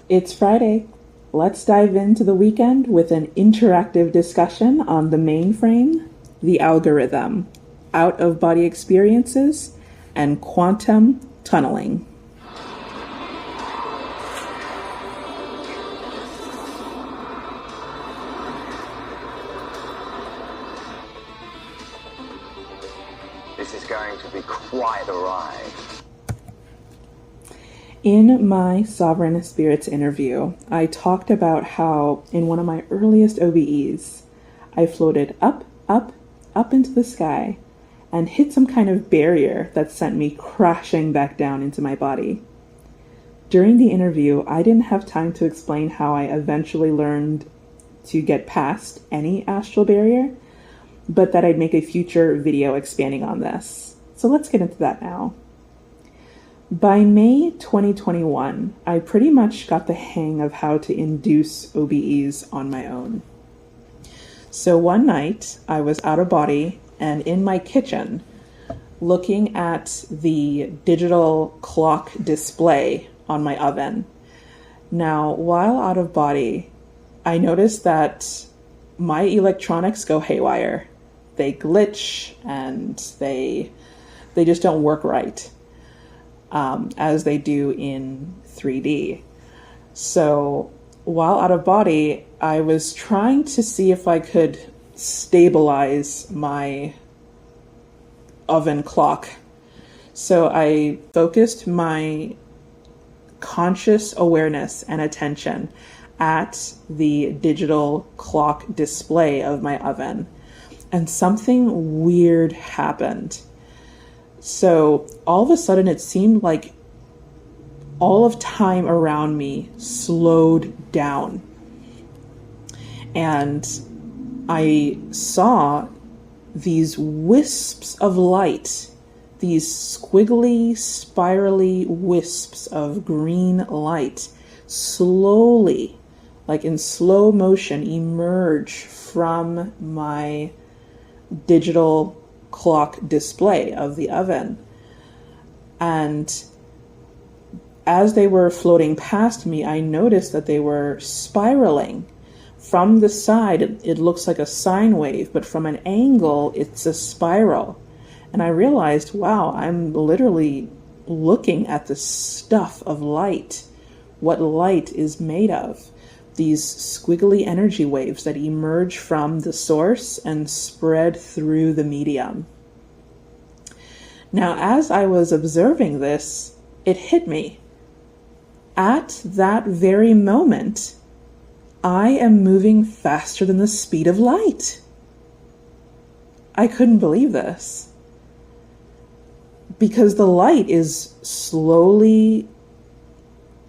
It's Friday. Let's dive into the weekend with an interactive discussion on the mainframe, the algorithm, out-of-body experiences, and quantum tunneling. This is going to be quite a ride. In my Sovereign Spirits interview, I talked about how in one of my earliest OBEs, I floated up, up, up into the sky and hit some kind of barrier that sent me crashing back down into my body. During the interview, I didn't have time to explain how I eventually learned to get past any astral barrier, but that I'd make a future video expanding on this. So let's get into that now. By May 2021, I pretty much got the hang of how to induce OBEs on my own. So one night, I was out of body and in my kitchen looking at the digital clock display on my oven. Now, while out of body, I noticed that my electronics go haywire. They glitch and they just don't work right. As they do in 3D. So while out of body, I was trying to see if I could stabilize my oven clock. So I focused my conscious awareness and attention at the digital clock display of my oven, and something weird happened. So all of a sudden it seemed like all of time around me slowed down. And I saw these wisps of light, these squiggly, spirally wisps of green light, slowly, like in slow motion, emerge from my digital clock display of the oven. And as they were floating past me, I noticed that they were spiraling. From the side, it looks like a sine wave, but from an angle, it's a spiral. And I realized, wow, I'm literally looking at the stuff of light, what light is made of. These squiggly energy waves that emerge from the source and spread through the medium. Now, as I was observing this, it hit me. At that very moment, I am moving faster than the speed of light. I couldn't believe this. Because the light is slowly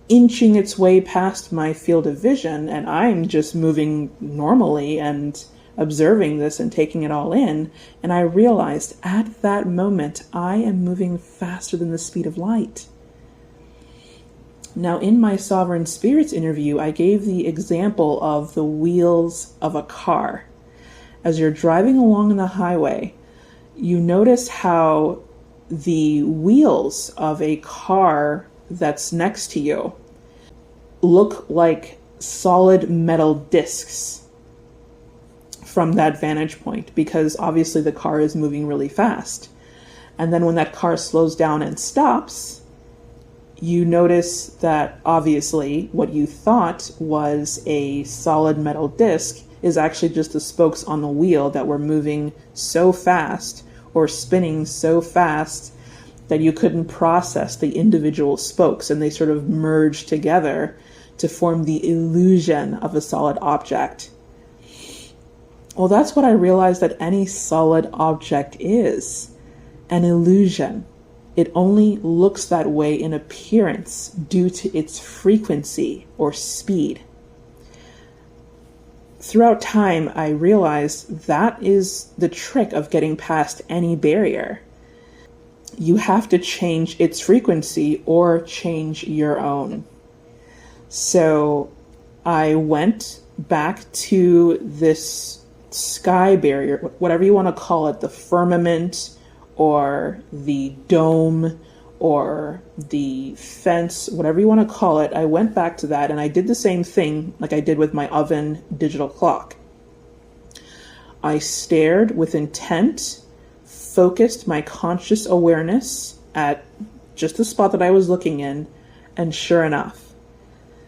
inching its way past my field of vision, and I'm just moving normally and observing this and taking it all in, and I realized at that moment I am moving faster than the speed of light. Now, in my Sovereign Spirits interview, I gave the example of the wheels of a car. As you're driving along on the highway, you notice how the wheels of a car that's next to you look like solid metal discs from that vantage point, because obviously the car is moving really fast. And then when that car slows down and stops, you notice that obviously what you thought was a solid metal disc is actually just the spokes on the wheel that were moving so fast or spinning so fast that you couldn't process the individual spokes, and they sort of merged together to form the illusion of a solid object. Well, that's what I realized that any solid object is, an illusion. It only looks that way in appearance due to its frequency or speed. Throughout time, I realized that is the trick of getting past any barrier. You have to change its frequency or change your own. So I went back to this sky barrier, whatever you want to call it, the firmament or the dome or the fence, whatever you want to call it. I went back to that and I did the same thing like I did with my oven digital clock. I stared with intent, focused my conscious awareness at just the spot that I was looking in, and sure enough,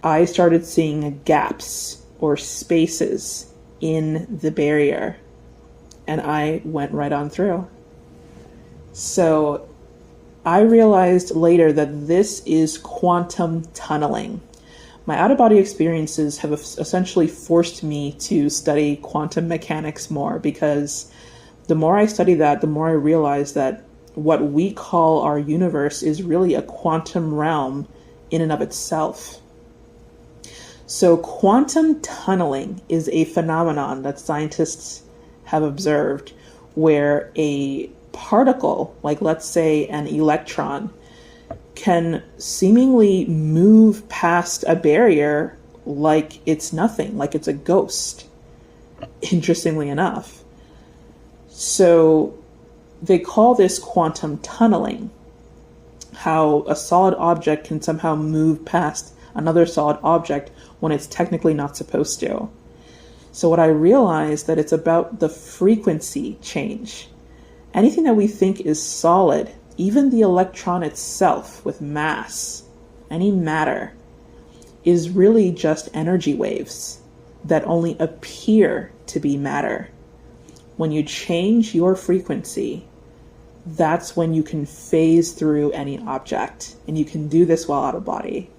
I started seeing gaps or spaces in the barrier, and I went right on through. So I realized later that this is quantum tunneling. My out-of-body experiences have essentially forced me to study quantum mechanics more, because the more I study that, the more I realize that what we call our universe is really a quantum realm in and of itself. So quantum tunneling is a phenomenon that scientists have observed where a particle, like let's say an electron, can seemingly move past a barrier like it's nothing, like it's a ghost, interestingly enough. So they call this quantum tunneling, how a solid object can somehow move past another solid object when it's technically not supposed to. So what I realized that it's about the frequency change. Anything that we think is solid, even the electron itself with mass, any matter, is really just energy waves that only appear to be matter. When you change your frequency, that's when you can phase through any object, and you can do this while out of body.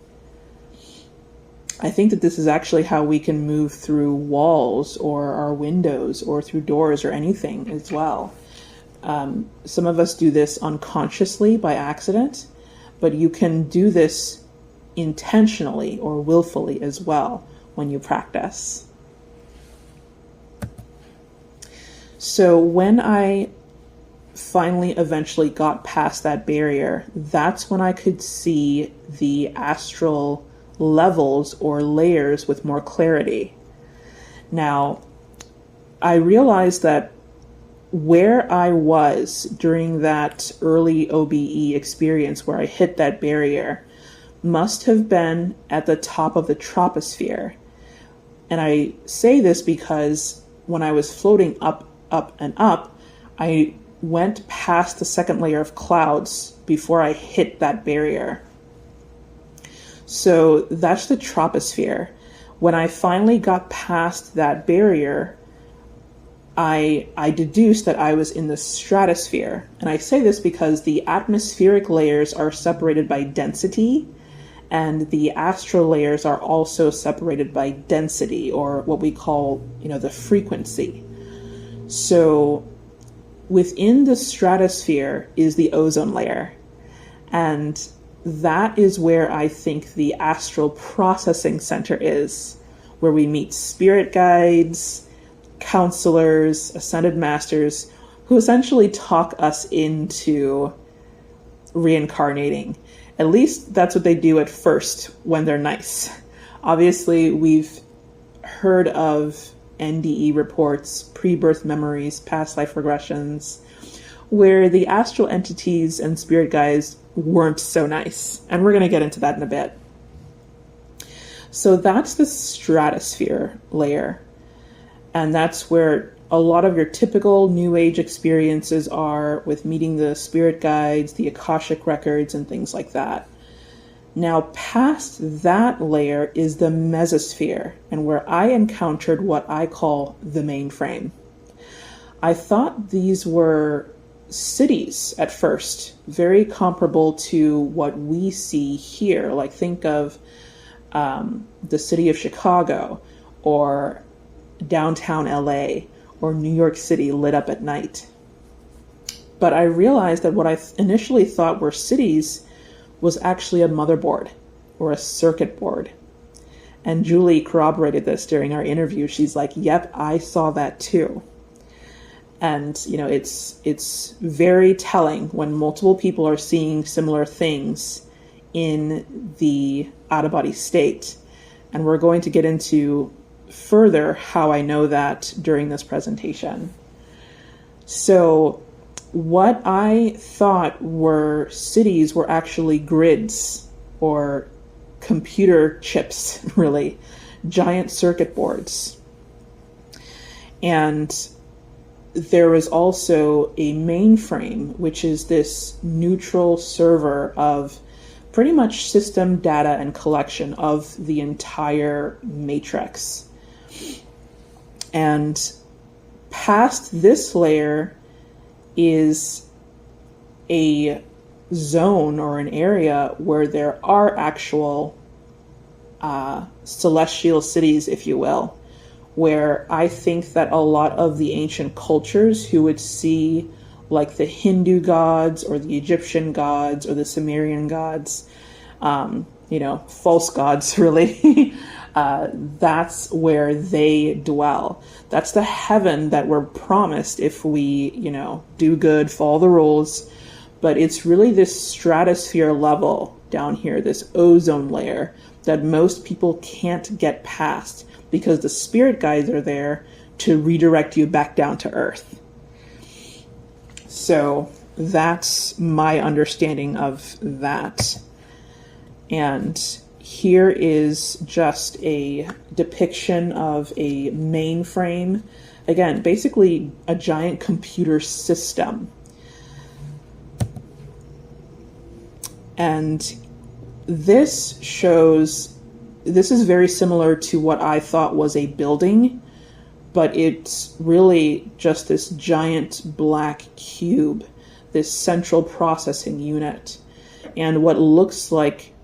I think that this is actually how we can move through walls or our windows or through doors or anything as well. Some of us do this unconsciously by accident, but you can do this intentionally or willfully as well when you practice. So when I finally eventually got past that barrier, that's when I could see the astral levels or layers with more clarity. Now, I realized that where I was during that early OBE experience where I hit that barrier must have been at the top of the troposphere. And I say this because when I was floating up, and up, I went past the second layer of clouds before I hit that barrier. So that's the troposphere. When I finally got past that barrier, I deduced that I was in the stratosphere. And I say this because the atmospheric layers are separated by density, and the astral layers are also separated by density, or what we call, the frequency. So within the stratosphere is the ozone layer, and that is where I think the astral processing center is, where we meet spirit guides, counselors, ascended masters, who essentially talk us into reincarnating. At least that's what they do at first when they're nice. Obviously, we've heard of NDE reports, pre-birth memories, past life regressions, where the astral entities and spirit guides weren't so nice. And we're going to get into that in a bit. So that's the stratosphere layer. And that's where a lot of your typical New Age experiences are, with meeting the spirit guides, the Akashic records, and things like that. Now, past that layer is the mesosphere, and where I encountered what I call the mainframe. I thought these were cities at first, very comparable to what we see here. Like, think of the city of Chicago, or downtown LA, or New York City lit up at night. But I realized that what I initially thought were cities was actually a motherboard or a circuit board. And Julie corroborated this during our interview. She's like, yep, I saw that too. And, it's very telling when multiple people are seeing similar things in the out-of-body state. And we're going to get into further how I know that during this presentation. So what I thought were cities were actually grids or computer chips, really, giant circuit boards. And there was also a mainframe, which is this neutral server of pretty much system data and collection of the entire matrix. And past this layer is a zone or an area where there are actual celestial cities, if you will, where I think that a lot of the ancient cultures who would see like the Hindu gods or the Egyptian gods or the Sumerian gods, false gods really, that's where they dwell. That's the heaven that we're promised if we, do good, follow the rules. But it's really this stratosphere level down here, this ozone layer that most people can't get past because the spirit guides are there to redirect you back down to earth. So that's my understanding of that. And here is just a depiction of a mainframe. Again, basically a giant computer system. And this is very similar to what I thought was a building, but it's really just this giant black cube, this central processing unit, and what looks like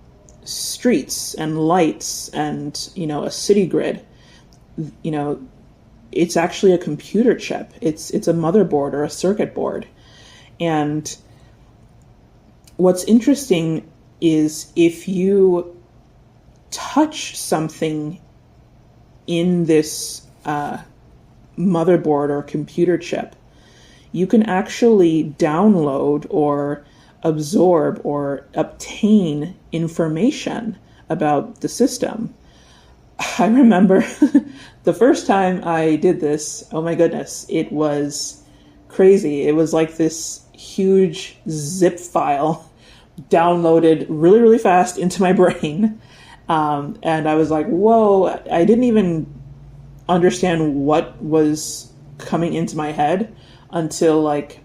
streets and lights and, a city grid. It's actually a computer chip. It's a motherboard or a circuit board. And what's interesting is if you touch something in this motherboard or computer chip, you can actually download or absorb or obtain information about the system. I remember the first time I did this, oh my goodness, it was crazy. It was like this huge zip file downloaded really, really fast into my brain. And I was like, whoa, I didn't even understand what was coming into my head until like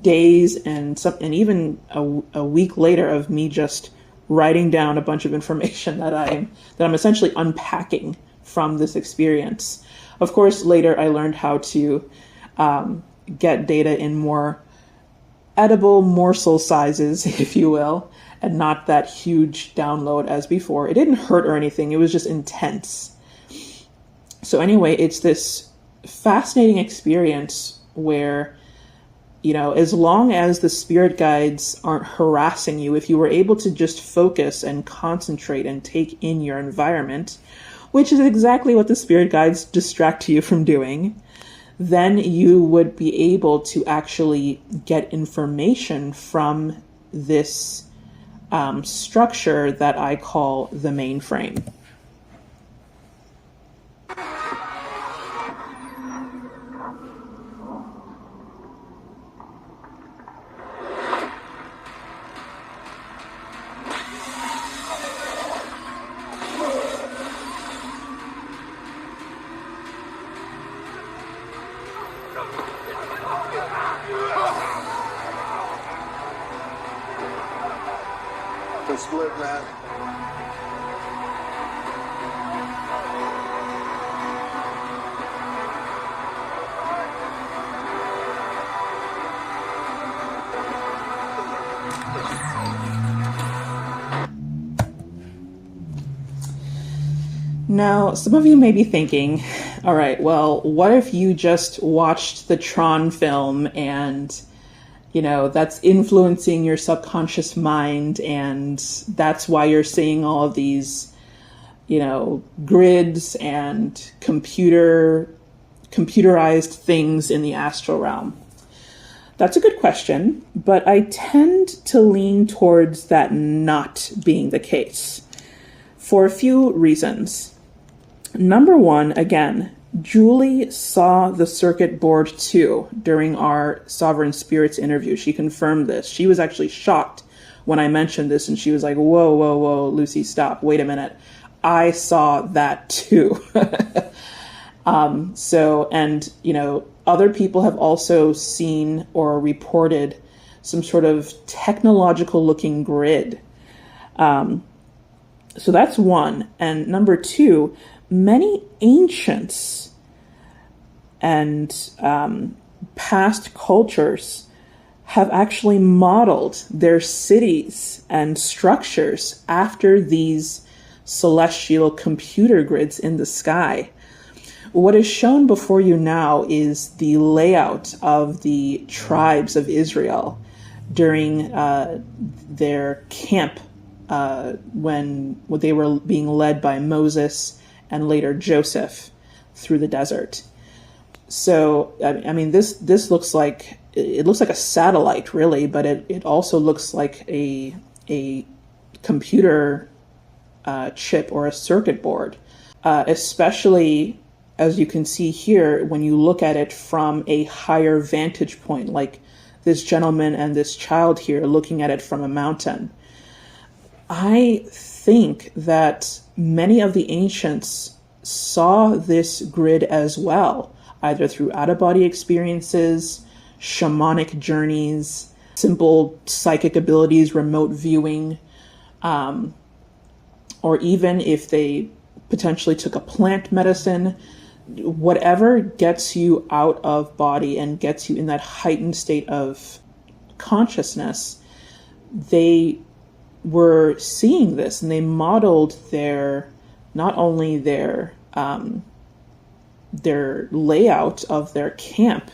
days and even a week later of me just writing down a bunch of information that I'm essentially unpacking from this experience. Of course, later I learned how to get data in more edible morsel sizes, if you will, and not that huge download as before. It didn't hurt or anything. It was just intense. So anyway, it's this fascinating experience where, as long as the spirit guides aren't harassing you, if you were able to just focus and concentrate and take in your environment, which is exactly what the spirit guides distract you from doing, then you would be able to actually get information from this structure that I call the mainframe. Split, man. Now, some of you may be thinking, all right, well, what if you just watched the Tron film and that's influencing your subconscious mind, and that's why you're seeing all of these, grids and computerized things in the astral realm. That's a good question, but I tend to lean towards that not being the case for a few reasons. Number one, again, Julie saw the circuit board too during our Sovereign Spirits interview. She confirmed this. She was actually shocked when I mentioned this, and she was like, whoa, whoa, whoa, Lucy, stop. Wait a minute. I saw that too. Other people have also seen or reported some sort of technological looking grid. So that's one. And number two, many ancients and past cultures have actually modeled their cities and structures after these celestial computer grids in the sky. What is shown before you now is the layout of the tribes of Israel during their camp when they were being led by Moses and later Joseph through the desert. So, I mean, this looks like, it looks like a satellite, really, but it also looks like a computer chip or a circuit board, especially as you can see here when you look at it from a higher vantage point, like this gentleman and this child here looking at it from a mountain. I think that many of the ancients saw this grid as well, either through out-of-body experiences, shamanic journeys, simple psychic abilities, remote viewing, or even if they potentially took a plant medicine. Whatever gets you out of body and gets you in that heightened state of consciousness, they were seeing this, and they modeled not only their layout of their camp,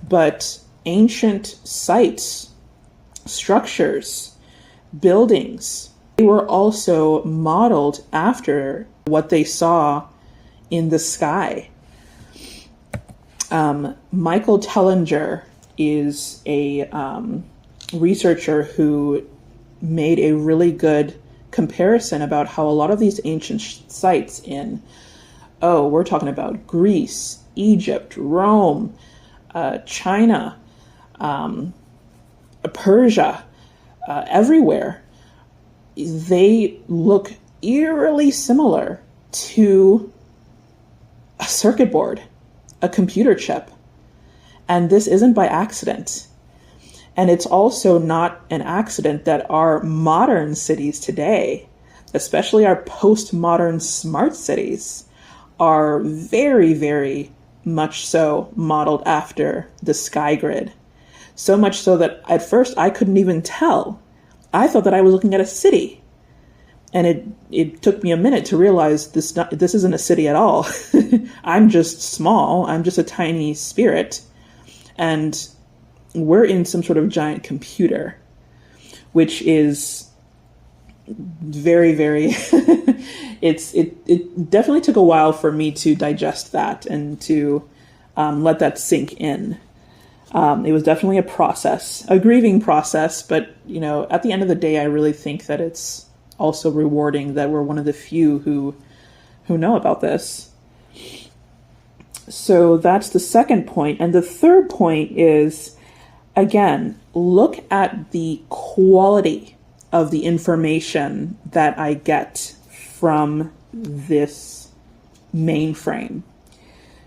but ancient sites, structures, buildings. They were also modeled after what they saw in the sky. Michael Tellinger is a researcher who made a really good comparison about how a lot of these ancient sites we're talking about Greece, Egypt, Rome, China, Persia, everywhere, they look eerily similar to a circuit board, a computer chip. And this isn't by accident. And it's also not an accident that our modern cities today, especially our postmodern smart cities, are very, very much so modeled after the sky grid. So much so that at first I couldn't even tell. I thought that I was looking at a city. And it took me a minute to realize this isn't a city at all. I'm just small. I'm just a tiny spirit. And we're in some sort of giant computer, which is very, very, it definitely took a while for me to digest that and to let that sink in. It was definitely a grieving process, but at the end of the day, I really think that it's also rewarding that we're one of the few who know about this. So that's the second point. And the third point is, again, look at the quality of the information that I get from this mainframe.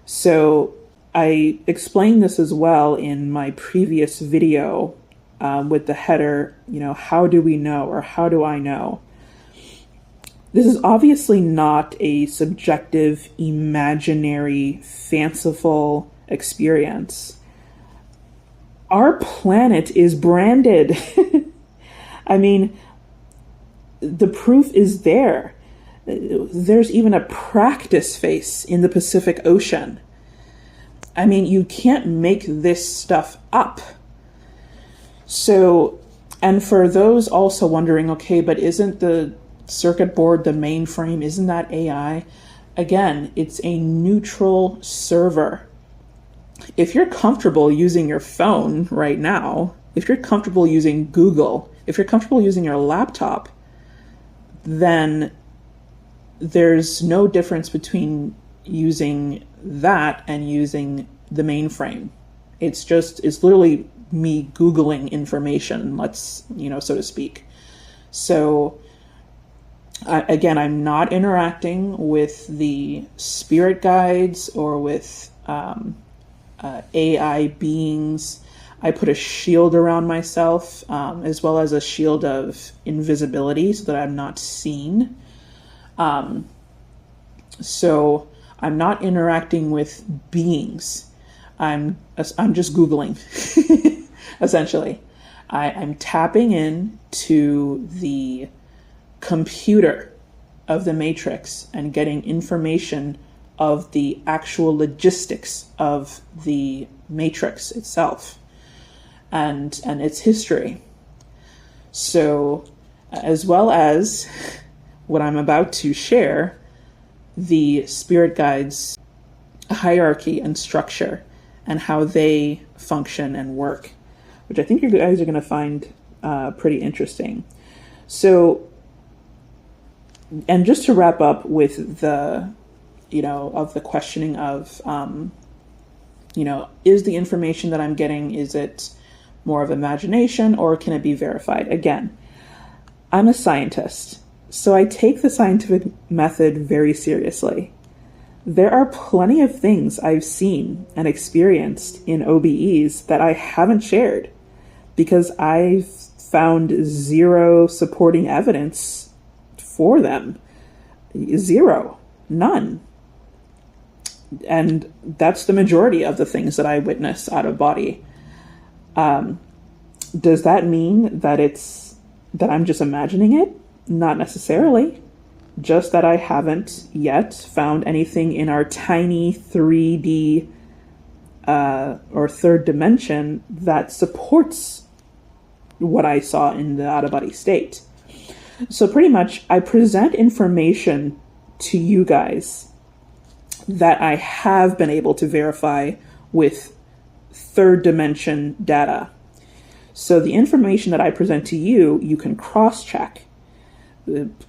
So I explained this as well in my previous video with the header, how do we know, or how do I know? This is obviously not a subjective, imaginary, fanciful experience. Our planet is branded. I mean, the proof is there. There's even a practice face in the Pacific Ocean. I mean, you can't make this stuff up. So, and for those also wondering, okay, but isn't the circuit board, the mainframe, isn't that AI? Again, it's a neutral server. If you're comfortable using your phone right now, if you're comfortable using Google, if you're comfortable using your laptop, then there's no difference between using that and using the mainframe. It's literally me Googling information, so to speak. So again, I'm not interacting with the spirit guides or with AI beings. I put a shield around myself, as well as a shield of invisibility so that I'm not seen. So I'm not interacting with beings. I'm just Googling, essentially. I'm tapping in to the computer of the Matrix and getting information of the actual logistics of the Matrix itself and its history. So, as well as what I'm about to share, the spirit guides' hierarchy and structure and how they function and work, which I think you guys are going to find pretty interesting. So, and just to wrap up with the, of the questioning of, is the information that I'm getting, is it more of imagination or can it be verified? Again, I'm a scientist, so I take the scientific method very seriously. There are plenty of things I've seen and experienced in OBEs that I haven't shared because I've found zero supporting evidence for them. Zero. None. And that's the majority of the things that I witness out of body. Does that mean that that I'm just imagining it? Not necessarily. Just that I haven't yet found anything in our tiny 3D or third dimension that supports what I saw in the out-of-body state. So pretty much I present information to you guys that I have been able to verify with third dimension data. So the information that I present to you, you can cross-check.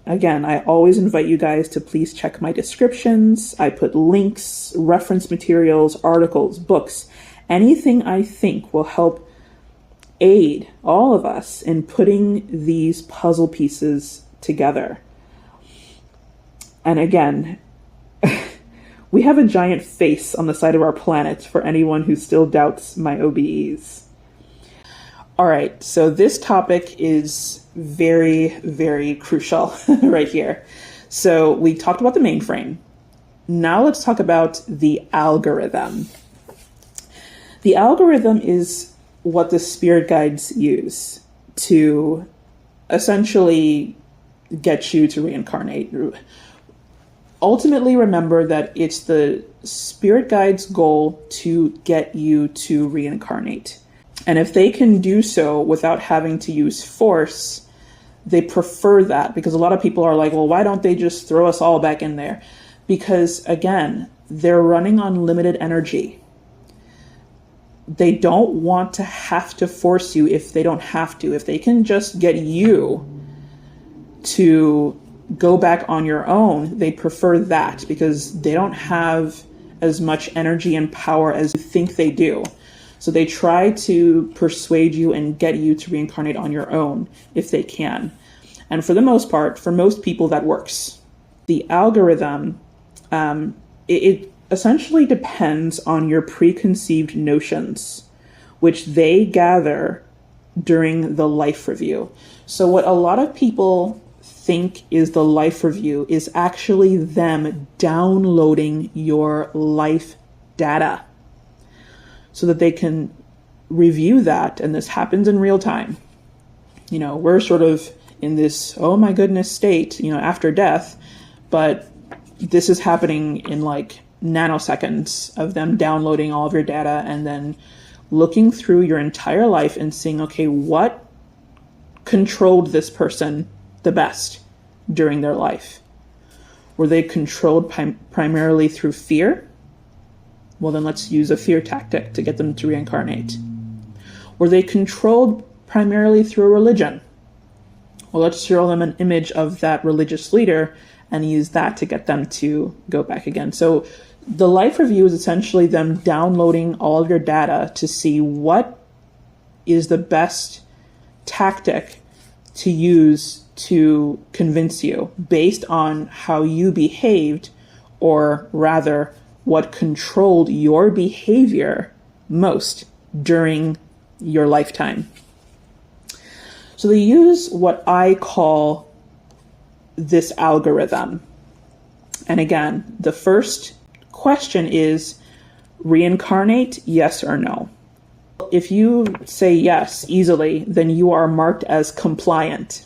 Again, I always invite you guys to please check my descriptions. I put links, reference materials, articles, books, anything I think will help aid all of us in putting these puzzle pieces together. And again, we have a giant face on the side of our planet for anyone who still doubts my OBEs. All right, so this topic is very, very crucial right here. So we talked about the mainframe. Now let's talk about the algorithm. The algorithm is what the spirit guides use to essentially get you to reincarnate. Ultimately, remember that it's the spirit guide's goal to get you to reincarnate. And if they can do so without having to use force, they prefer that, because a lot of people are like, well, why don't they just throw us all back in there? Because again, they're running on limited energy. They don't want to have to force you if they don't have to. If they can just get you to go back on your own, they prefer that because they don't have as much energy and power as you think they do. So they try to persuade you and get you to reincarnate on your own if they can. And for the most part, for most people, that works. The algorithm, it essentially depends on your preconceived notions, which they gather during the life review. So what a lot of people think is the life review is actually them downloading your life data so that they can review that. And this happens in real time. We're sort of in this, oh my goodness state, after death, but this is happening in like nanoseconds of them downloading all of your data and then looking through your entire life and seeing, okay, what controlled this person the best during their life? Were they controlled primarily through fear? Well, then let's use a fear tactic to get them to reincarnate. Were they controlled primarily through religion? Well, let's show them an image of that religious leader and use that to get them to go back again. So the life review is essentially them downloading all of your data to see what is the best tactic to use to convince you based on how you behaved, or rather what controlled your behavior most during your lifetime. So they use what I call this algorithm. And again, the first question is reincarnate, yes or no. If you say yes easily, then you are marked as compliant.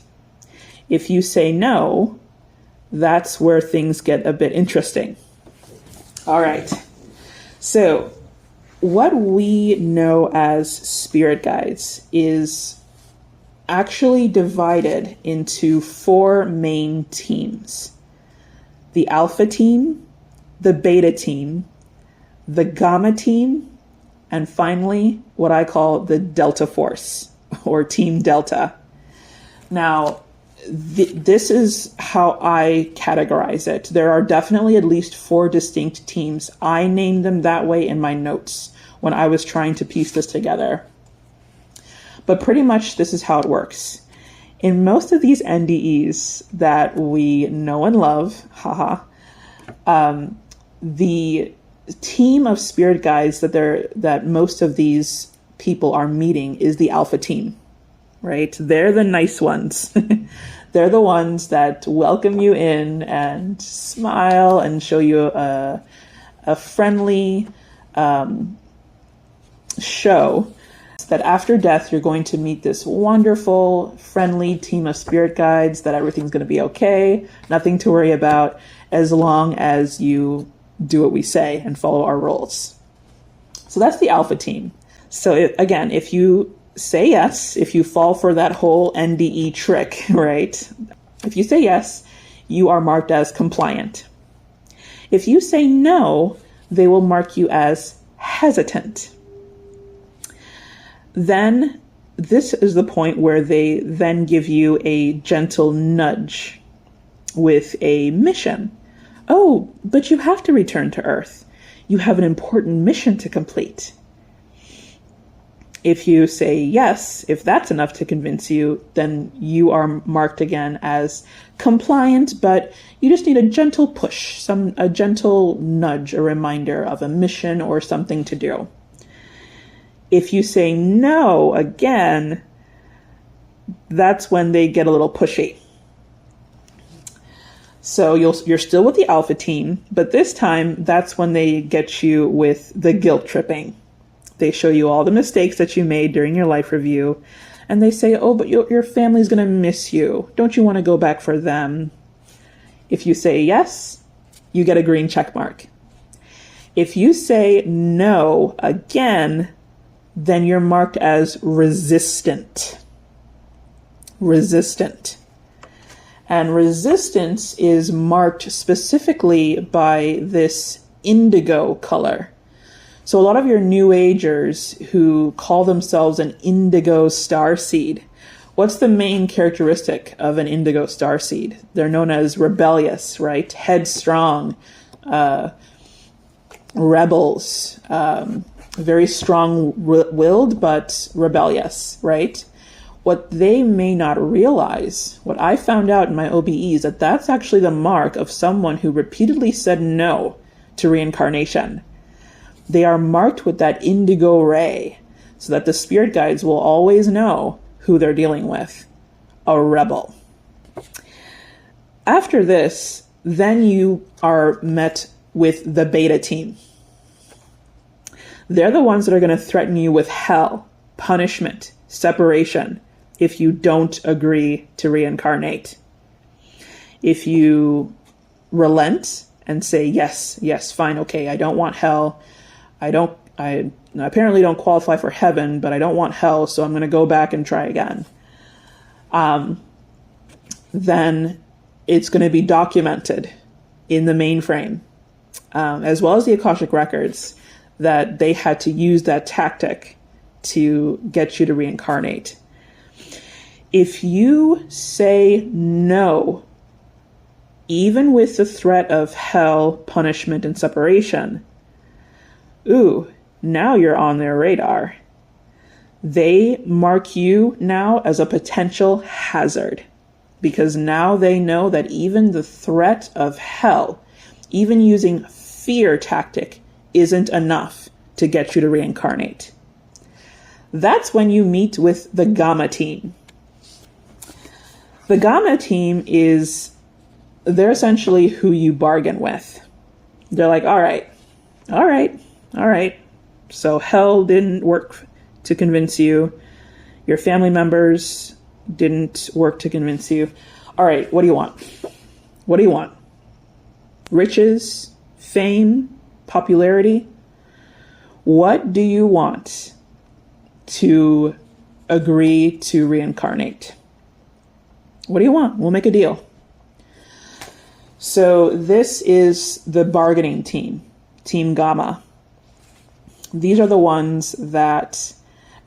If you say no, that's where things get a bit interesting. All right. So what we know as spirit guides is actually divided into 4 main teams: the alpha team, the beta team, the gamma team, and finally what I call the delta force, or team delta. Now, this is how I categorize it. There are definitely at least 4 distinct teams. I named them that way in my notes when I was trying to piece this together. But pretty much this is how it works. In most of these NDEs that we know and love, the team of spirit guides that most of these people are meeting is the alpha team, right? They're the nice ones. They're the ones that welcome you in and smile and show you a friendly show that after death, you're going to meet this wonderful, friendly team of spirit guides, that everything's going to be okay, nothing to worry about, as long as you do what we say and follow our rules. So that's the alpha team. So again, if you say yes, if you fall for that whole NDE trick, right? If you say yes, you are marked as compliant. If you say no, they will mark you as hesitant. Then this is the point where they then give you a gentle nudge with a mission. Oh, but you have to return to Earth. You have an important mission to complete. If you say yes, if that's enough to convince you, then you are marked again as compliant, but you just need a gentle push, a gentle nudge, a reminder of a mission or something to do. If you say no again, that's when they get a little pushy. So you're still with the alpha team, but this time that's when they get you with the guilt tripping. They show you all the mistakes that you made during your life review, and they say, oh, but your family's going to miss you. Don't you want to go back for them? If you say yes, you get a green check mark. If you say no again, then you're marked as resistant. Resistant. And resistance is marked specifically by this indigo color. So a lot of your New Agers who call themselves an indigo starseed, what's the main characteristic of an indigo starseed? They're known as rebellious, right? Headstrong, rebels, very strong-willed but rebellious, right? What they may not realize, what I found out in my OBE, is that that's actually the mark of someone who repeatedly said no to reincarnation. They are marked with that indigo ray so that the spirit guides will always know who they're dealing with, a rebel. After this, then you are met with the beta team. They're the ones that are going to threaten you with hell, punishment, separation, if you don't agree to reincarnate. If you relent and say, yes, fine, okay, I don't want hell. I apparently don't qualify for heaven, but I don't want hell, so I'm going to go back and try again. Then it's going to be documented in the mainframe, as well as the Akashic records, that they had to use that tactic to get you to reincarnate. If you say no, even with the threat of hell, punishment, and separation, ooh, now you're on their radar. They mark you now as a potential hazard, because now they know that even the threat of hell, even using fear tactic, isn't enough to get you to reincarnate. That's when you meet with the Gamma team. The Gamma team they're essentially who you bargain with. They're like, all right. So hell didn't work to convince you. Your family members didn't work to convince you. All right, what do you want? What do you want? Riches, fame, popularity? What do you want to agree to reincarnate? What do you want? We'll make a deal. So this is the bargaining team, Team Gamma. These are the ones that,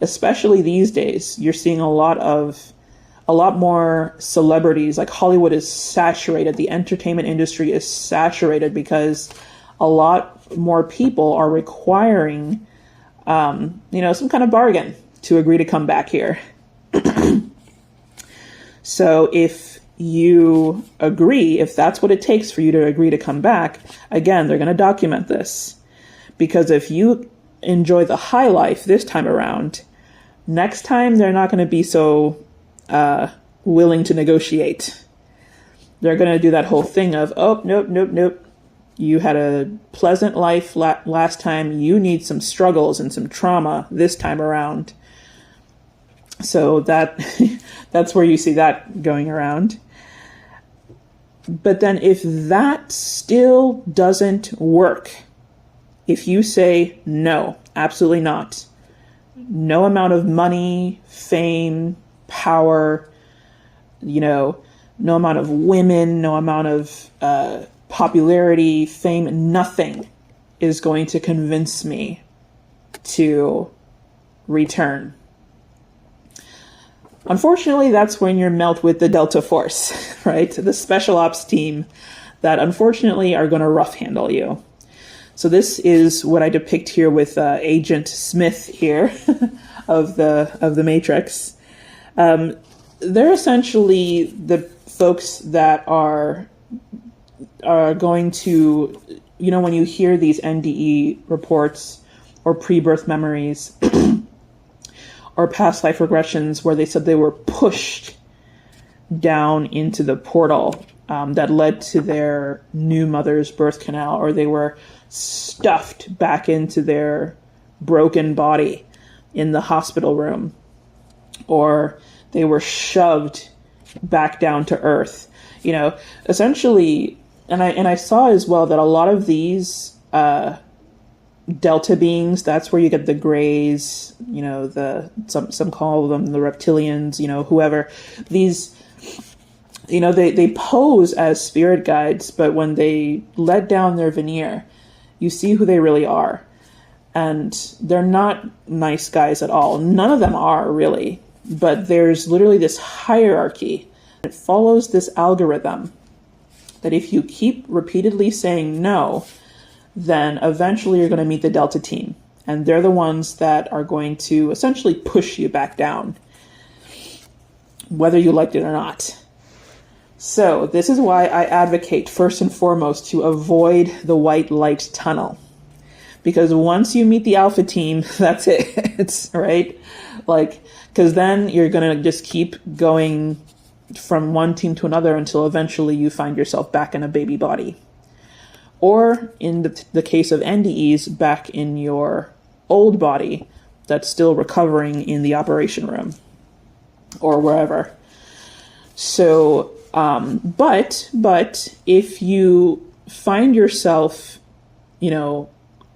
especially these days, you're seeing a lot more celebrities. Like Hollywood is saturated. The entertainment industry is saturated because a lot more people are requiring, some kind of bargain to agree to come back here. So if you agree, if that's what it takes for you to agree to come back, again, they're going to document this. Because if you enjoy the high life this time around, next time they're not going to be so willing to negotiate. They're going to do that whole thing of, oh, nope. You had a pleasant life last time. You need some struggles and some trauma this time around. So that's where you see that going around. But then if that still doesn't work, if you say, no, absolutely not, no amount of money, fame, power, no amount of women, no amount of popularity, fame, nothing is going to convince me to return. Unfortunately, that's when you're met with the Delta Force, right? The special ops team that unfortunately are going to rough handle you. So this is what I depict here with Agent Smith here of the Matrix. They're essentially the folks that are going to, when you hear these NDE reports or pre-birth memories or past life regressions where they said they were pushed down into the portal that led to their new mother's birth canal, or they were stuffed back into their broken body in the hospital room, or they were shoved back down to earth, essentially. And I saw as well that a lot of these Delta beings, that's where you get the Greys, some call them the reptilians, whoever. These, they pose as spirit guides, but when they let down their veneer, you see who they really are. And they're not nice guys at all. None of them are, really. But there's literally this hierarchy. It follows this algorithm that if you keep repeatedly saying no, then eventually you're going to meet the Delta team. And they're the ones that are going to essentially push you back down, whether you liked it or not. So this is why I advocate, first and foremost, to avoid the white light tunnel. Because once you meet the Alpha team, that's it. It's right. Because then you're going to just keep going from one team to another until eventually you find yourself back in a baby body. Or in the case of NDEs, back in your old body that's still recovering in the operation room or wherever. So, but if you find yourself,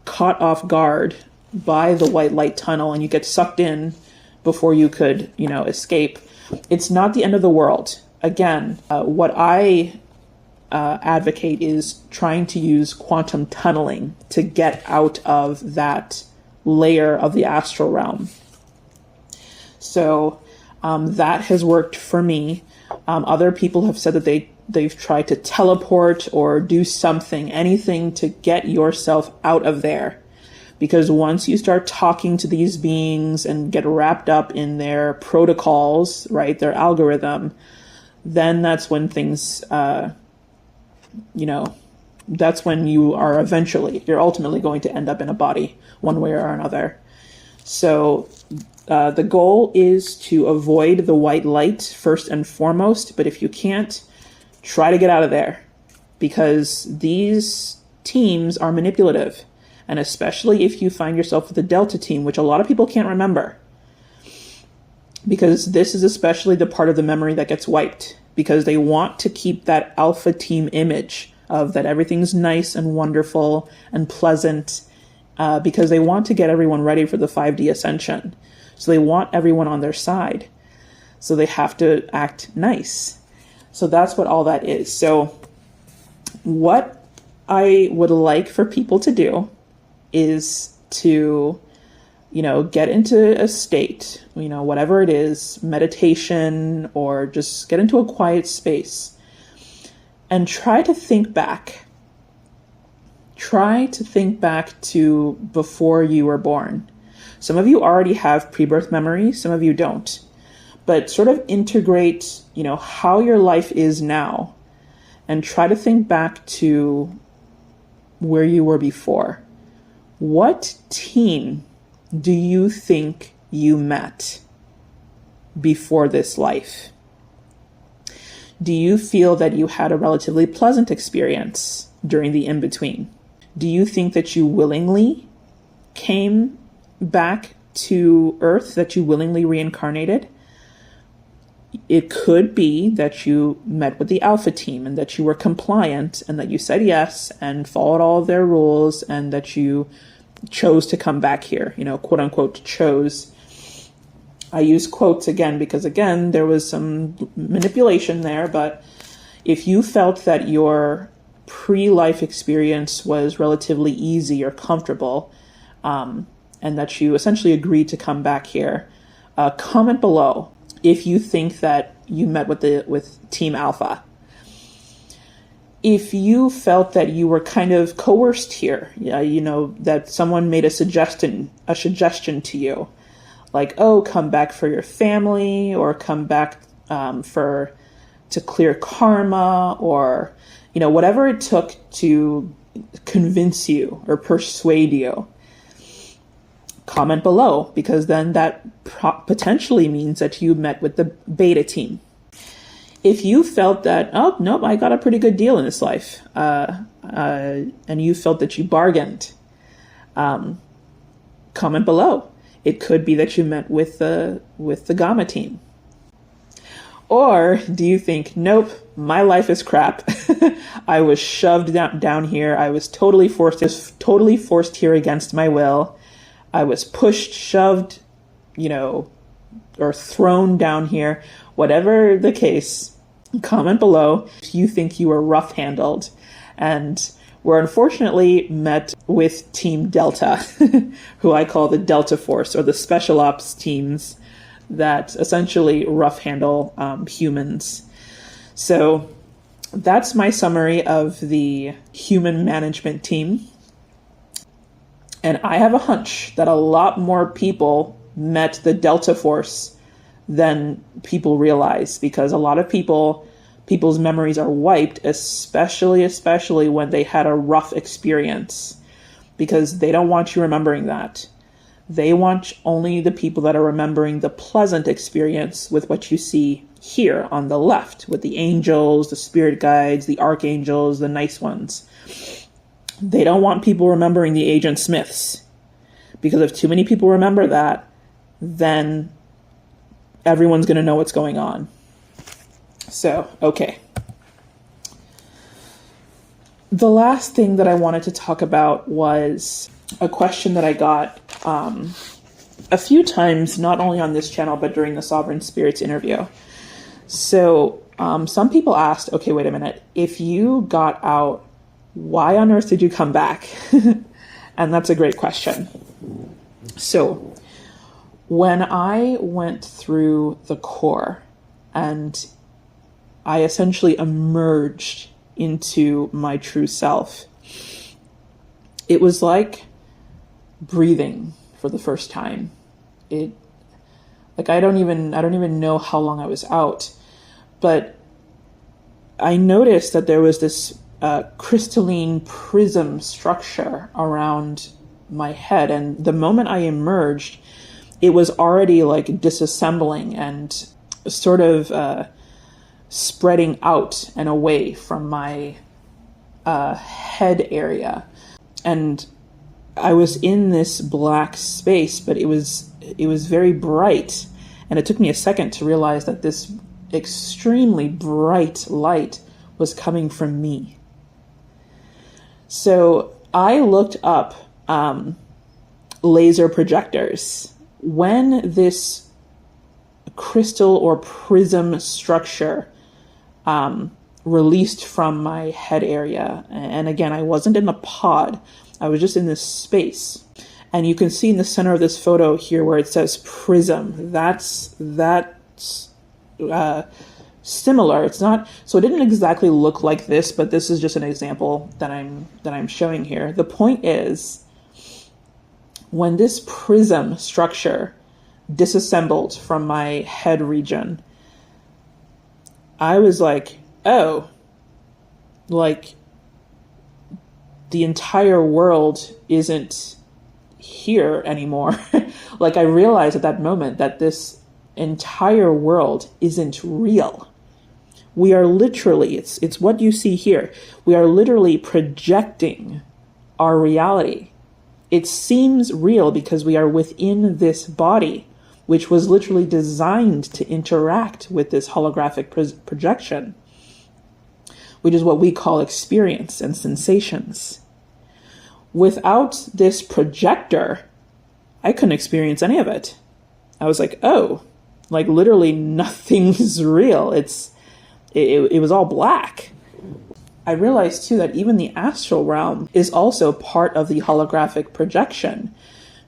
caught off guard by the white light tunnel and you get sucked in before you could, escape, it's not the end of the world. Again, what I advocate is trying to use quantum tunneling to get out of that layer of the astral realm. So that has worked for me. Other people have said that they they've tried to teleport or do something, anything to get yourself out of there. Because once you start talking to these beings and get wrapped up in their protocols, right, their algorithm, then that's when things, that's when you're ultimately going to end up in a body one way or another. So the goal is to avoid the white light first and foremost, but if you can't, try to get out of there, because these teams are manipulative. And especially if you find yourself with the Delta team, which a lot of people can't remember, because this is especially the part of the memory that gets wiped, because they want to keep that alpha team image of that everything's nice and wonderful and pleasant, because they want to get everyone ready for the 5D ascension. So they want everyone on their side. So they have to act nice. So that's what all that is. So what I would like for people to do is to, get into a state, whatever it is, meditation, or just get into a quiet space and try to think back. Try to think back to before you were born. Some of you already have pre-birth memories, some of you don't. But sort of integrate, how your life is now, and try to think back to where you were before. What team do you think you met before this life? Do you feel that you had a relatively pleasant experience during the in-between? Do you think that you willingly came back to Earth, that you willingly reincarnated? It could be that you met with the Alpha team and that you were compliant and that you said yes and followed all of their rules and that you chose to come back here, quote unquote chose. I use quotes again because, again, there was some manipulation there, but if you felt that your pre-life experience was relatively easy or comfortable, and that you essentially agreed to come back here, comment below if you think that you met with Team Alpha. If you felt that you were kind of coerced here, that someone made a suggestion to you, like, oh, come back for your family, or come back to clear karma, or whatever it took to convince you or persuade you, comment below, because then that potentially means that you met with the Beta team. If you felt that, oh, nope, I got a pretty good deal in this life, and you felt that you bargained, comment below. It could be that you met with the Gamma team. Or do you think, nope, my life is crap. I was shoved down here. I was totally forced here against my will. I was pushed, shoved, or thrown down here. Whatever the case, comment below if you think you were rough-handled and were unfortunately met with Team Delta, who I call the Delta Force, or the Special Ops teams that essentially rough-handle humans. So that's my summary of the human management team. And I have a hunch that a lot more people met the Delta Force than people realize, because a lot of people's memories are wiped, especially when they had a rough experience, because they don't want you remembering that. They want only the people that are remembering the pleasant experience with what you see here on the left, with the angels, the spirit guides, the archangels, the nice ones. They don't want people remembering the Agent Smiths, because if too many people remember that, then everyone's going to know what's going on. So, okay. The last thing that I wanted to talk about was a question that I got a few times, not only on this channel, but during the Sovereign Spirits interview. So some people asked, okay, wait a minute, if you got out, why on earth did you come back? And that's a great question. So when I went through the core and I essentially emerged into my true self. It was like breathing for the first time. I don't even know how long I was out, but I noticed that there was this crystalline prism structure around my head, and the moment I emerged, it was already like disassembling and sort of spreading out and away from my head area. And I was in this black space, but it was very bright, and it took me a second to realize that this extremely bright light was coming from me. So I looked up laser projectors. When this crystal or prism structure released from my head area, and again, I wasn't in a pod, I was just in this space. And you can see in the center of this photo here where it says prism. That's similar. It's not, so it didn't exactly look like this, but this is just an example that I'm showing here. The point is, when this prism structure disassembled from my head region, I was like, oh, like the entire world isn't here anymore. Like I realized at that moment that this entire world isn't real. We are literally, it's what you see here. We are literally projecting our reality. It seems real because we are within this body, which was literally designed to interact with this holographic projection, which is what we call experience and sensations. Without this projector, I couldn't experience any of it. I was like, oh, like literally nothing's real. It was all black. I realized too that even the astral realm is also part of the holographic projection,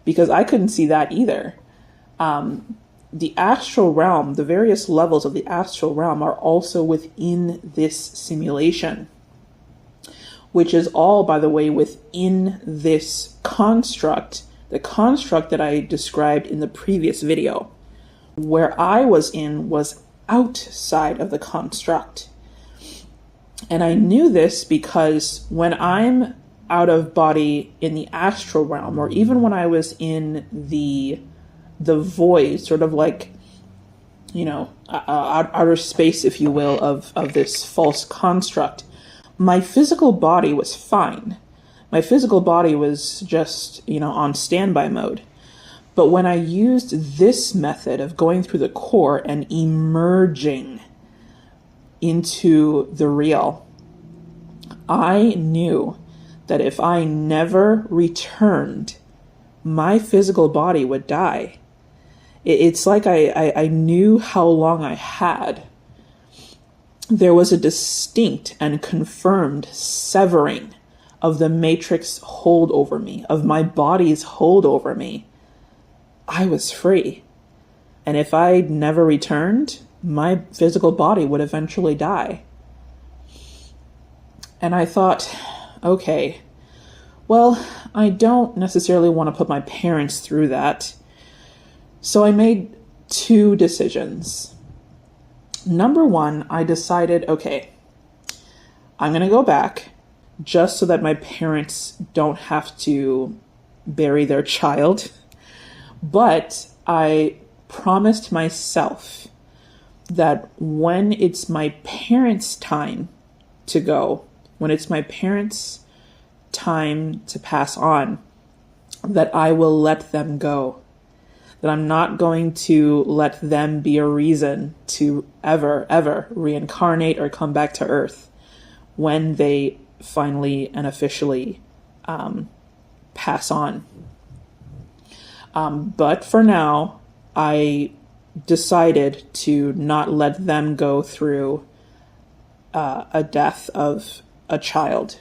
because I couldn't see that either. The astral realm, the various levels of the astral realm are also within this simulation, which is all, by the way, within this construct, the construct that I described in the previous video. Where I was in was outside of the construct. And I knew this because when I'm out of body in the astral realm, or even when I was in the void, sort of like, outer space, if you will, of this false construct, my physical body was fine. My physical body was just, on standby mode. But when I used this method of going through the core and emerging into the real, I knew that if I never returned, my physical body would die. It's like I knew how long I had. There was a distinct and confirmed severing of the matrix hold over me, of my body's hold over me. I was free. And if I never returned, my physical body would eventually die. And I thought, okay, well, I don't necessarily want to put my parents through that. So I made two decisions. Number one, I decided, okay, I'm going to go back just so that my parents don't have to bury their child. But I promised myself that when it's my parents' time to go, when it's my parents' time to pass on, that I will let them go. That I'm not going to let them be a reason to ever reincarnate or come back to Earth when they finally and officially pass on. But for now, I decided to not let them go through a death of a child.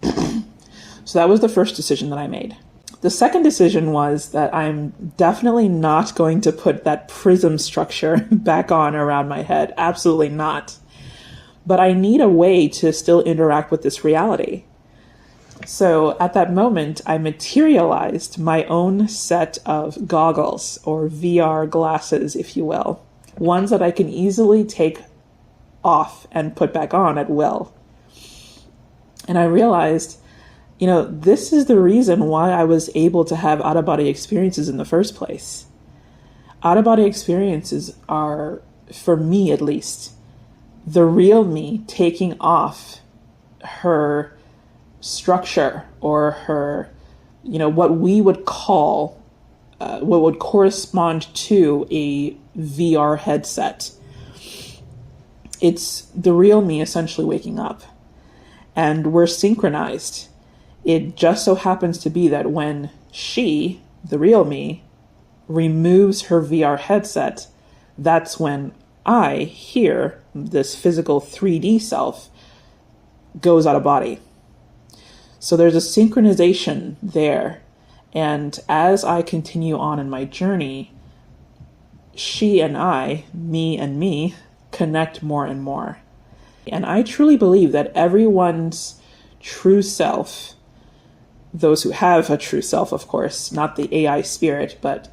So that was the first decision that I made. The second decision was that I'm definitely not going to put that prism structure back on around my head. Absolutely not. but I need a way to still interact with this reality. So at that moment, I materialized my own set of goggles, or VR glasses, if you will, ones that I can easily take off and put back on at will. And I realized, this is the reason why I was able to have out-of-body experiences in the first place. Out-of-body experiences are, for me at least, the real me taking off her structure, or her, what we would call, what would correspond to a VR headset. It's the real me essentially waking up, and we're synchronized. It just so happens to be that when she, the real me, removes her VR headset, that's when I, here, this physical 3D self, goes out of body. So there's a synchronization there. And as I continue on in my journey, she and I, me and me, connect more and more. And I truly believe that everyone's true self, those who have a true self, of course, not the AI spirit, but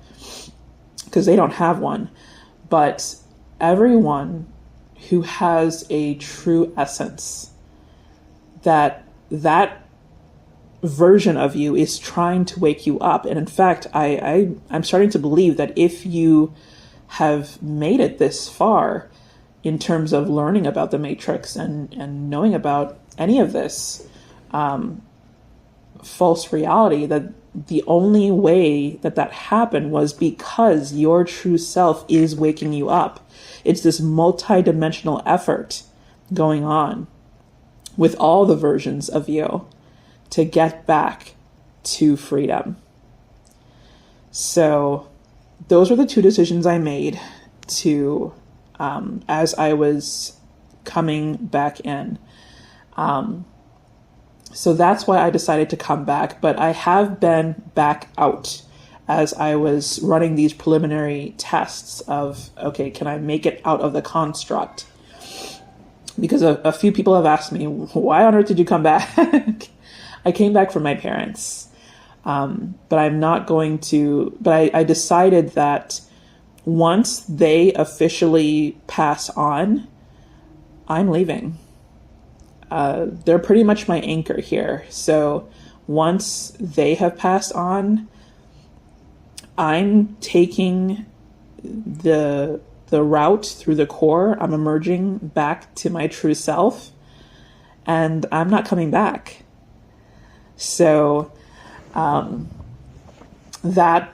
because they don't have one, but everyone who has a true essence, that version of you is trying to wake you up. And in fact, I'm starting to believe that if you have made it this far in terms of learning about the Matrix and knowing about any of this false reality, that the only way that happened was because your true self is waking you up. It's this multi-dimensional effort going on with all the versions of you to get back to freedom. So those were the two decisions I made to, as I was coming back in. So that's why I decided to come back, but I have been back out as I was running these preliminary tests of, okay, can I make it out of the construct? Because a few people have asked me, why on earth did you come back? I came back from my parents, but I'm not going to, but I decided that once they officially pass on, I'm leaving. They're pretty much my anchor here. So once they have passed on, I'm taking the route through the core. I'm emerging back to my true self, and I'm not coming back. So that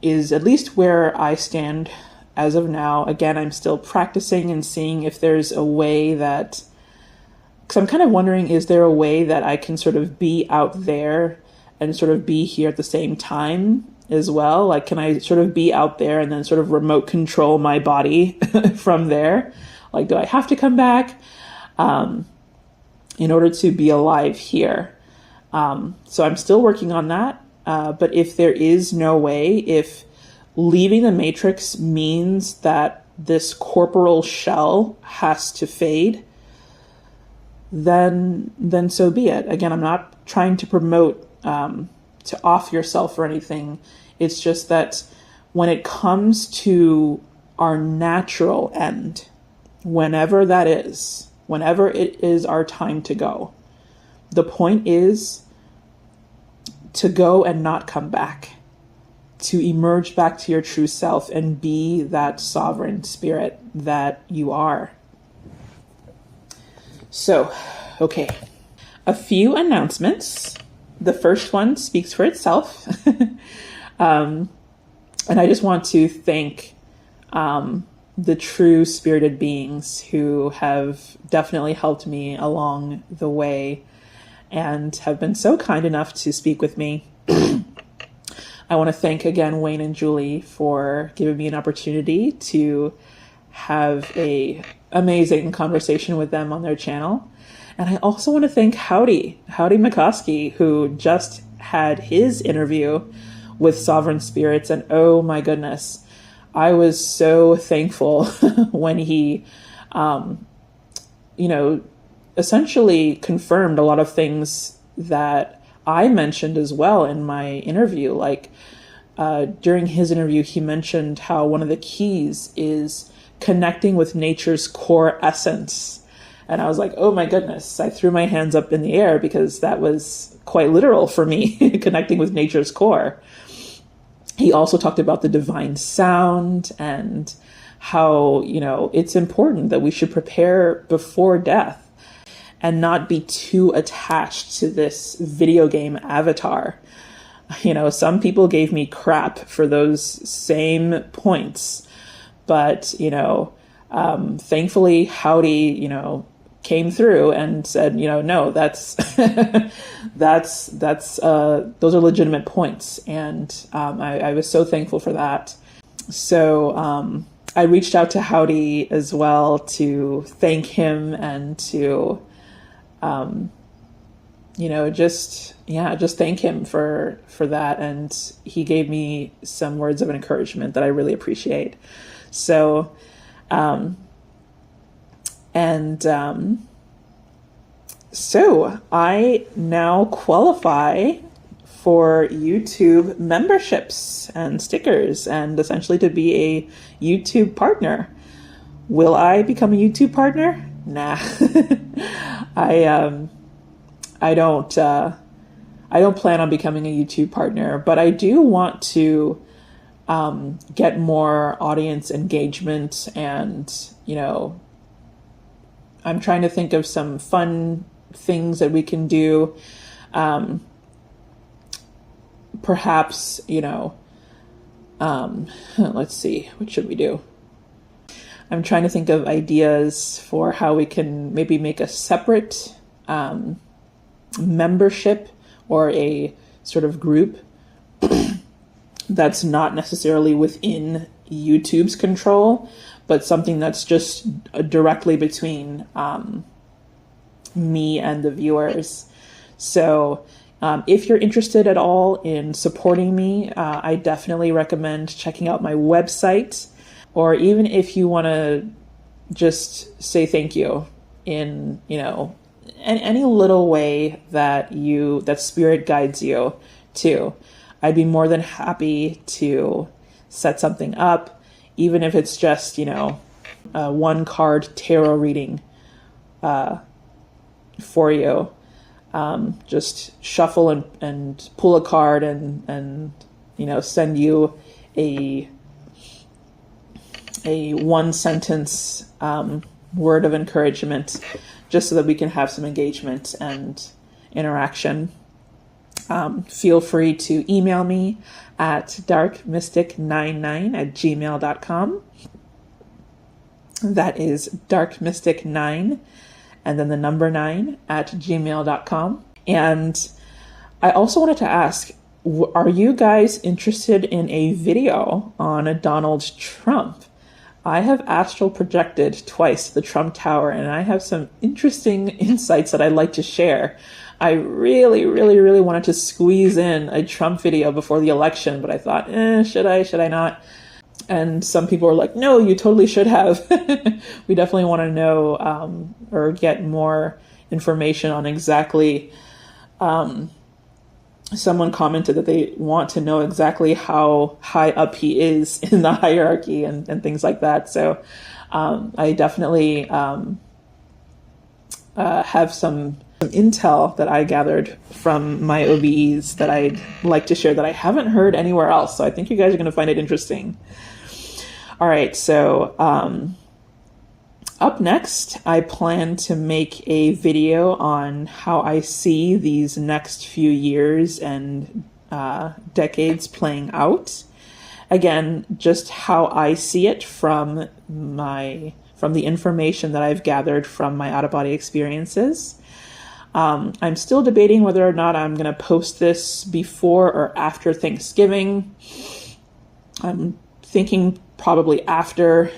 is at least where I stand as of now. Again, I'm still practicing and seeing if there's a way that, because I'm kind of wondering, is there a way that I can sort of be out there and sort of be here at the same time as well? Like, can I sort of be out there and then sort of remote control my body from there? Like, do I have to come back in order to be alive here? So I'm still working on that. But if there is no way, if leaving the Matrix means that this corporal shell has to fade, then so be it. Again, I'm not trying to promote to off yourself or anything. It's just that when it comes to our natural end, whenever it is our time to go, the point is to go and not come back, to emerge back to your true self and be that sovereign spirit that you are. So, okay, a few announcements. The first one speaks for itself. And I just want to thank the true spirited beings who have definitely helped me along the way and have been so kind enough to speak with me. I want to thank again Wayne and Julie for giving me an opportunity to have a amazing conversation with them on their channel. And I also want to thank Howdy McCoskey, who just had his interview with Sovereign Spirits. And oh my goodness, I was so thankful when he essentially confirmed a lot of things that I mentioned as well in my interview. Like during his interview, he mentioned how one of the keys is connecting with nature's core essence. And I was like, oh my goodness, I threw my hands up in the air because that was quite literal for me, connecting with nature's core. He also talked about the divine sound and how, it's important that we should prepare before death and not be too attached to this video game avatar. Some people gave me crap for those same points, but, thankfully Howdy, came through and said, no, that's, those are legitimate points. And, I was so thankful for that. So, I reached out to Howdy as well to thank him and to, just thank him for that. And he gave me some words of encouragement that I really appreciate. So, so I now qualify for YouTube memberships and stickers and essentially to be a YouTube partner. Will I become a YouTube partner? Nah. I don't plan on becoming a YouTube partner, but I do want to get more audience engagement, and I'm trying to think of some fun things that we can do. Perhaps, let's see, what should we do? I'm trying to think of ideas for how we can maybe make a separate membership or a sort of group that's not necessarily within YouTube's control, but something that's just directly between me and the viewers. So if you're interested at all in supporting me, I definitely recommend checking out my website, or even if you want to just say thank you in, any little way that spirit guides you to. I'd be more than happy to set something up, even if it's just, a one card tarot reading for you. Just shuffle and pull a card and send you a one sentence word of encouragement, just so that we can have some engagement and interaction. Feel free to email me at darkmystic99@gmail.com. That is darkmystic9 and then the number 9@gmail.com. And I also wanted to ask, are you guys interested in a video on Donald Trump? I have astral projected twice the Trump Tower, and I have some interesting insights that I'd like to share. I really, really, really wanted to squeeze in a Trump video before the election, but I thought, should I not? And some people were like, no, you totally should have. We definitely want to know or get more information on exactly. Someone commented that they want to know exactly how high up he is in the hierarchy and things like that. So I definitely have some intel that I gathered from my OBEs that I'd like to share that I haven't heard anywhere else. So I think you guys are going to find it interesting. All right, so up next, I plan to make a video on how I see these next few years and decades playing out. Again, just how I see it from the information that I've gathered from my out-of-body experiences. I'm still debating whether or not I'm going to post this before or after Thanksgiving. I'm thinking probably after.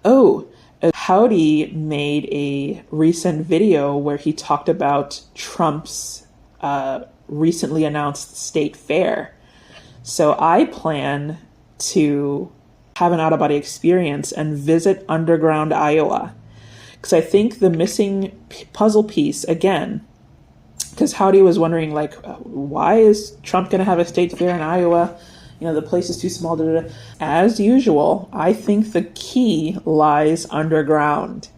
Oh, Howdy made a recent video where he talked about Trump's recently announced state fair. So I plan to have an out-of-body experience and visit underground Iowa. Because I think the missing puzzle piece, again, because Howdy was wondering, like, why is Trump going to have a state fair in Iowa? You know, the place is too small. Da, da, da. As usual, I think the key lies underground.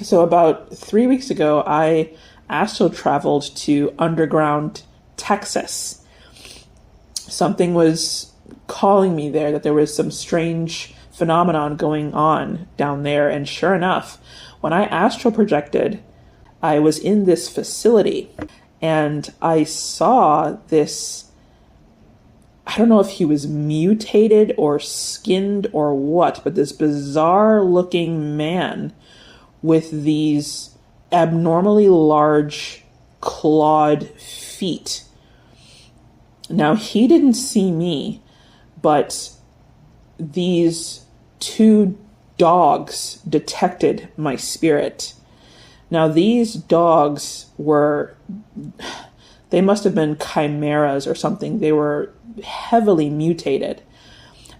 So about 3 weeks ago, I astral traveled to underground Texas. Something was calling me there, that there was some strange phenomenon going on down there. And sure enough, when I astral projected, I was in this facility and I saw this, I don't know if he was mutated or skinned or what, but this bizarre looking man with these abnormally large clawed feet. Now, he didn't see me, but these two dogs detected my spirit. Now, these dogs they must have been chimeras or something. They were heavily mutated.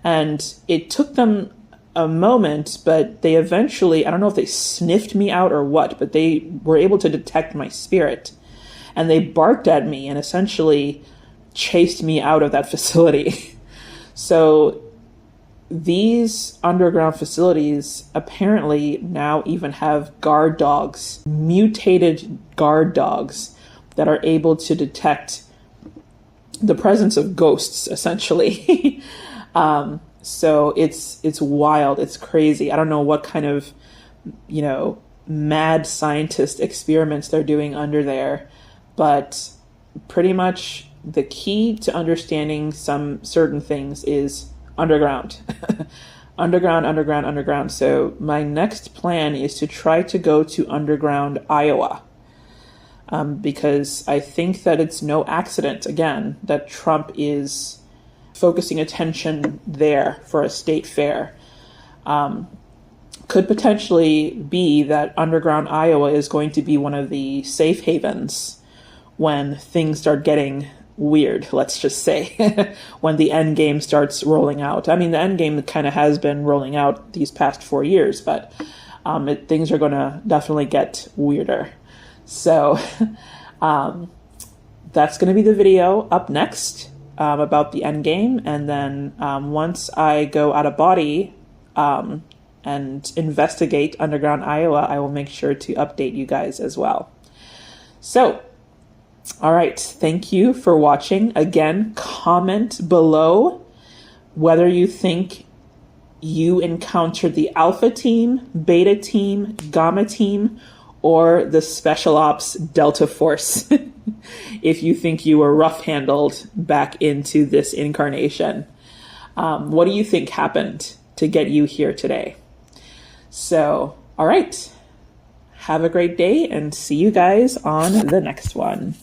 And it took them a moment, but they eventually, I don't know if they sniffed me out or what, but they were able to detect my spirit. And they barked at me and essentially chased me out of that facility. So these underground facilities apparently now even have guard dogs, mutated guard dogs that are able to detect the presence of ghosts, essentially. So it's wild. It's crazy. I don't know what kind of, mad scientist experiments they're doing under there, but pretty much the key to understanding some certain things is underground. underground. So my next plan is to try to go to underground Iowa, because I think that it's no accident, again, that Trump is focusing attention there for a state fair. Could potentially be that underground Iowa is going to be one of the safe havens when things start getting weird, let's just say, when the end game starts rolling out. I mean, the end game kind of has been rolling out these past 4 years, but things are going to definitely get weirder. So that's going to be the video up next about the end game. And then once I go out of body and investigate underground Iowa, I will make sure to update you guys as well. So, all right. Thank you for watching. Again, comment below whether you think you encountered the Alpha team, Beta team, Gamma team, or the Special Ops Delta Force. If you think you were rough-handled back into this incarnation. What do you think happened to get you here today? So, all right. Have a great day and see you guys on the next one.